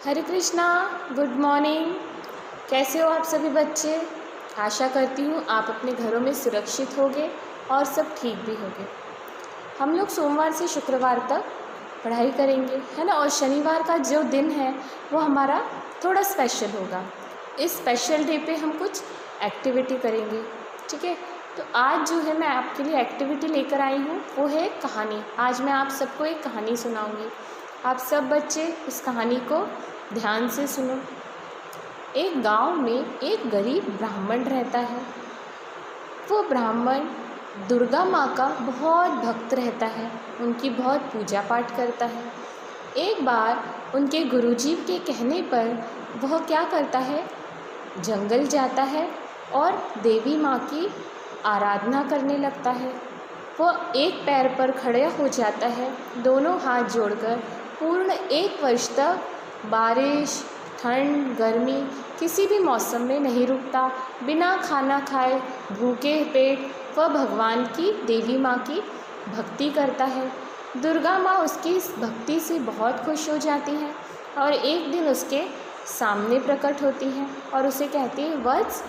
हरे Krishna, good morning. कैसे हो आप सभी बच्चे? आशा करती हूँ आप अपने घरों में सुरक्षित होंगे और सब ठीक भी होंगे। हम लोग सोमवार से शुक्रवार तक पढ़ाई करेंगे, है ना। और शनिवार का जो दिन है वो हमारा थोड़ा स्पेशल होगा। इस स्पेशल डे पे हम कुछ एक्टिविटी करेंगे, ठीक है। तो आज जो है मैं आपके लिए एक्टिविटी लेकर आई हूँ वो है कहानी। आज मैं आप सबको एक कहानी सुनाऊँगी। आप सब बच्चे इस कहानी को ध्यान से सुनो। एक गांव में एक गरीब ब्राह्मण रहता है। वो ब्राह्मण दुर्गा माँ का बहुत भक्त रहता है, उनकी बहुत पूजा पाठ करता है। एक बार उनके गुरुजी के कहने पर वह क्या करता है, जंगल जाता है और देवी माँ की आराधना करने लगता है। वो एक पैर पर खड़ा हो जाता है, दोनों हाथ जोड़कर पूर्ण 1 वर्ष तक बारिश, ठंड, गर्मी किसी भी मौसम में नहीं रुकता। बिना खाना खाए भूखे पेट वह भगवान की, देवी माँ की भक्ति करता है। दुर्गा माँ उसकी इस भक्ति से बहुत खुश हो जाती हैं और एक दिन उसके सामने प्रकट होती हैं और उसे कहती है, वत्स,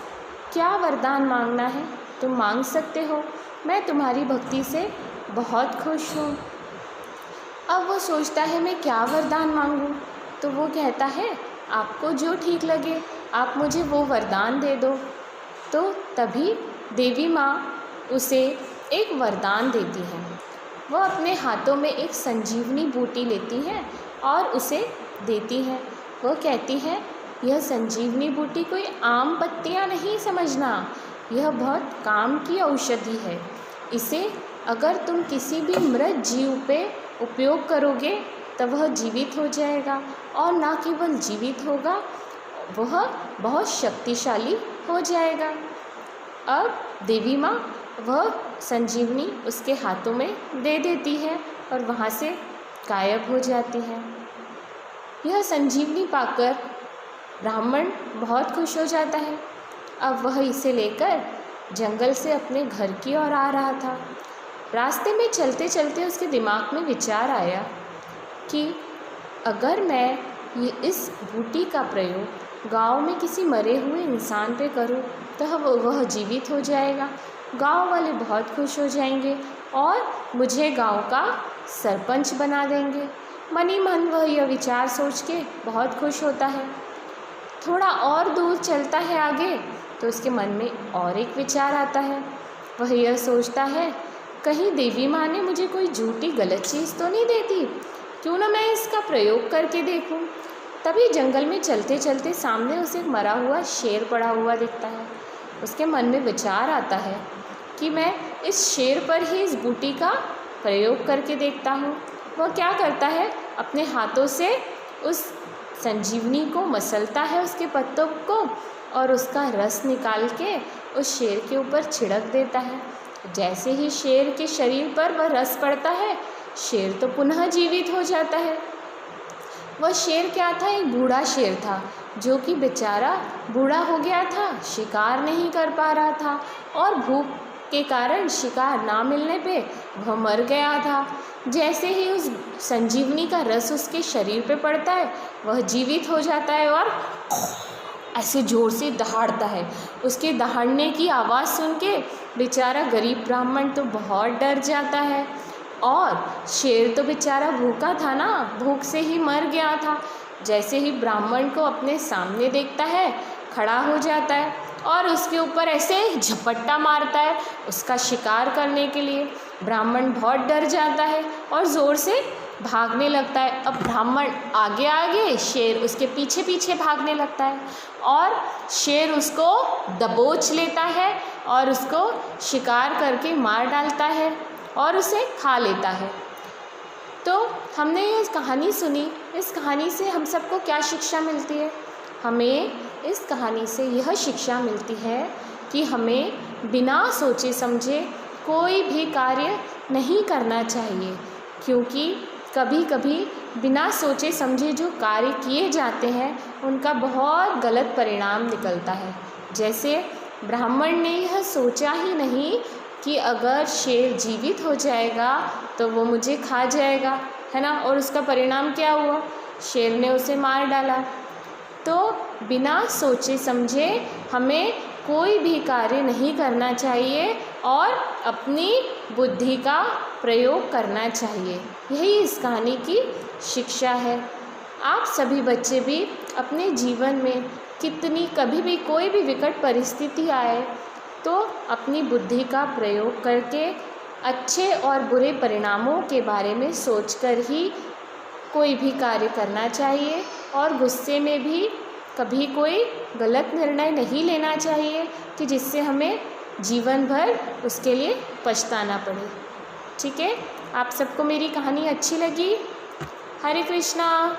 क्या वरदान मांगना है तुम मांग सकते हो, मैं तुम्हारी भक्ति से बहुत खुश हूँ। अब वो सोचता है मैं क्या वरदान मांगूं। तो वो कहता है, आपको जो ठीक लगे आप मुझे वो वरदान दे दो। तो तभी देवी माँ उसे एक वरदान देती है। वह अपने हाथों में एक संजीवनी बूटी लेती है और उसे देती है। वो कहती है, यह संजीवनी बूटी कोई आम पत्तियाँ नहीं समझना, यह बहुत काम की औषधि है। इसे अगर तुम किसी भी मृत जीव पे उपयोग करोगे तो वह जीवित हो जाएगा, और ना केवल जीवित होगा, वह बहुत शक्तिशाली हो जाएगा। अब देवी माँ वह संजीवनी उसके हाथों में दे देती है और वहाँ से गायब हो जाती है। यह संजीवनी पाकर ब्राह्मण बहुत खुश हो जाता है। अब वह इसे लेकर जंगल से अपने घर की ओर आ रहा था। रास्ते में चलते चलते उसके दिमाग में विचार आया कि अगर मैं इस बूटी का प्रयोग गांव में किसी मरे हुए इंसान पे करूं तो वह जीवित हो जाएगा, गांव वाले बहुत खुश हो जाएंगे और मुझे गांव का सरपंच बना देंगे। मन ही मन वह यह विचार सोच के बहुत खुश होता है। थोड़ा और दूर चलता है आगे तो उसके मन में और एक विचार आता है। वह यह सोचता है, कहीं देवी माँ ने मुझे कोई झूठी गलत चीज़ तो नहीं देती, क्यों ना मैं इसका प्रयोग करके देखूं। तभी जंगल में चलते चलते सामने उसे एक मरा हुआ शेर पड़ा हुआ दिखता है। उसके मन में विचार आता है कि मैं इस शेर पर ही इस बूटी का प्रयोग करके देखता हूँ। वह क्या करता है, अपने हाथों से उस संजीवनी को मसलता है, उसके पत्तों को, और उसका रस निकाल के उस शेर के ऊपर छिड़क देता है। जैसे ही शेर के शरीर पर वह रस पड़ता है, शेर तो पुनः जीवित हो जाता है। वह शेर क्या था, एक बूढ़ा शेर था जो कि बेचारा बूढ़ा हो गया था, शिकार नहीं कर पा रहा था और भूख के कारण शिकार ना मिलने पे वह मर गया था। जैसे ही उस संजीवनी का रस उसके शरीर पे पड़ता है, वह जीवित हो जाता है और ऐसे ज़ोर से दहाड़ता है। उसके दहाड़ने की आवाज़ सुन के बेचारा गरीब ब्राह्मण तो बहुत डर जाता है, और शेर तो बेचारा भूखा था ना, भूख से ही मर गया था। जैसे ही ब्राह्मण को अपने सामने देखता है, खड़ा हो जाता है और उसके ऊपर ऐसे झपट्टा मारता है उसका शिकार करने के लिए। ब्राह्मण बहुत डर जाता है और ज़ोर से भागने लगता है। अब ब्राह्मण आगे आगे, शेर उसके पीछे पीछे भागने लगता है और शेर उसको दबोच लेता है और उसको शिकार करके मार डालता है और उसे खा लेता है। तो हमने ये कहानी सुनी, इस कहानी से हम सबको क्या शिक्षा मिलती है? हमें इस कहानी से यह शिक्षा मिलती है कि हमें बिना सोचे समझे कोई भी कार्य नहीं करना चाहिए, क्योंकि कभी कभी बिना सोचे समझे जो कार्य किए जाते हैं उनका बहुत गलत परिणाम निकलता है। जैसे ब्राह्मण ने यह सोचा ही नहीं कि अगर शेर जीवित हो जाएगा तो वो मुझे खा जाएगा, है ना। और उसका परिणाम क्या हुआ, शेर ने उसे मार डाला। तो बिना सोचे समझे हमें कोई भी कार्य नहीं करना चाहिए और अपनी बुद्धि का प्रयोग करना चाहिए। यही इस कहानी की शिक्षा है। आप सभी बच्चे भी अपने जीवन में कभी भी कोई भी विकट परिस्थिति आए तो अपनी बुद्धि का प्रयोग करके अच्छे और बुरे परिणामों के बारे में सोचकर ही कोई भी कार्य करना चाहिए और गुस्से में भी कभी कोई गलत निर्णय नहीं लेना चाहिए कि जिससे हमें जीवन भर उसके लिए पछताना पड़े। ठीक है, आप सबको मेरी कहानी अच्छी लगी? हरे कृष्णा।